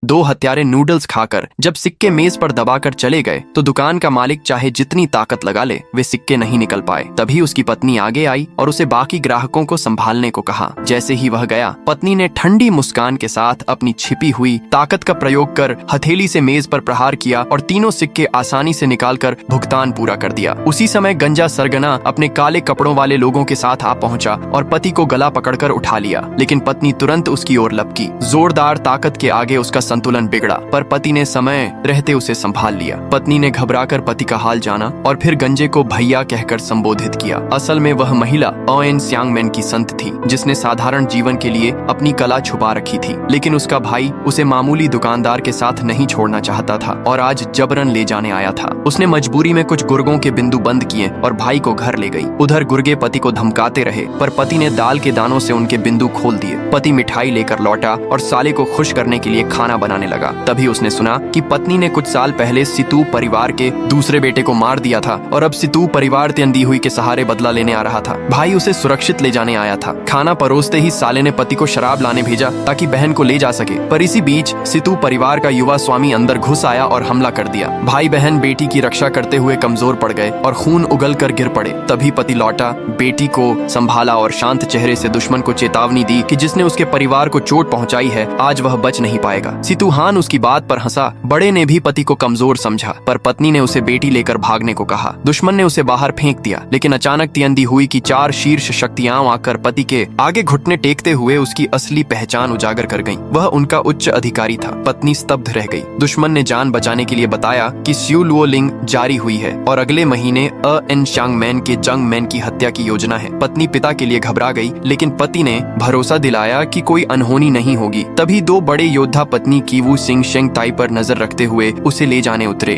दो हत्यारे नूडल्स खाकर जब सिक्के मेज पर दबाकर चले गए तो दुकान का मालिक चाहे जितनी ताकत लगा ले वे सिक्के नहीं निकल पाए। तभी उसकी पत्नी आगे आई और उसे बाकी ग्राहकों को संभालने को कहा। जैसे ही वह गया, पत्नी ने ठंडी मुस्कान के साथ अपनी छिपी हुई ताकत का प्रयोग कर हथेली से मेज पर प्रहार किया और तीनों सिक्के आसानी से निकालकर भुगतान पूरा कर दिया। उसी समय गंजा सरगना अपने काले कपड़ों वाले लोगों के साथ आ पहुंचा और पति को गला पकड़कर उठा लिया, लेकिन पत्नी तुरंत उसकी ओर लपकी। जोरदार ताकत के आगे उसका संतुलन बिगड़ा, पर पति ने समय रहते उसे संभाल लिया। पत्नी ने घबराकर पति का हाल जाना और फिर गंजे को भैया कहकर संबोधित किया। असल में वह महिला ऑयन स्यांगमैन की संत थी, जिसने साधारण जीवन के लिए अपनी कला छुपा रखी थी, लेकिन उसका भाई उसे मामूली दुकानदार के साथ नहीं छोड़ना चाहता था और आज जबरन ले जाने आया था। उसने मजबूरी में कुछ गुर्गों के बिंदु बंद किए और भाई को घर ले गई। उधर गुर्गे पति को धमकाते रहे, पर पति ने दाल के दानों से उनके बिंदु खोल दिए। पति मिठाई लेकर लौटा और साले को खुश करने के लिए खाना बनाने लगा। तभी उसने सुना कि पत्नी ने कुछ साल पहले सितू परिवार के दूसरे बेटे को मार दिया था और अब सितू परिवार तेंदी हुई के सहारे बदला लेने आ रहा था। भाई उसे सुरक्षित ले जाने आया था। खाना परोसते ही साले ने पति को शराब लाने भेजा ताकि बहन को ले जा सके, पर इसी बीच सितू परिवार का युवा स्वामी अंदर घुस आया और हमला कर दिया। भाई बहन बेटी की रक्षा करते हुए कमजोर पड़ गए और खून उगल कर गिर पड़े। तभी पति लौटा, बेटी को संभाला और शांत चेहरे से दुश्मन को चेतावनी दी कि जिसने उसके परिवार को चोट पहुंचाई है आज वह बच नहीं पाएगा। सितूहान उसकी बात पर हंसा। बड़े ने भी पति को कमजोर समझा, पर पत्नी ने उसे बेटी लेकर भागने को कहा। दुश्मन ने उसे बाहर फेंक दिया, लेकिन अचानक तियंदी हुई कि चार शीर्ष शक्तियां आकर पति के आगे घुटने टेकते हुए उसकी असली पहचान उजागर कर गईं। वह उनका उच्च अधिकारी था। पत्नी स्तब्ध रह गई। दुश्मन ने जान बचाने के लिए बताया कि स्यू लुओलिंग जारी हुई है और अगले महीने एन शांगमैन के जंगमैन की हत्या की योजना है। पत्नी पिता के लिए घबरा गई, लेकिन पति ने भरोसा दिलाया कि कोई अनहोनी नहीं होगी। तभी दो बड़े योद्धा पत्नी कीवू सिंह शेंग ताई पर नजर रखते हुए उसे ले जाने उतरे।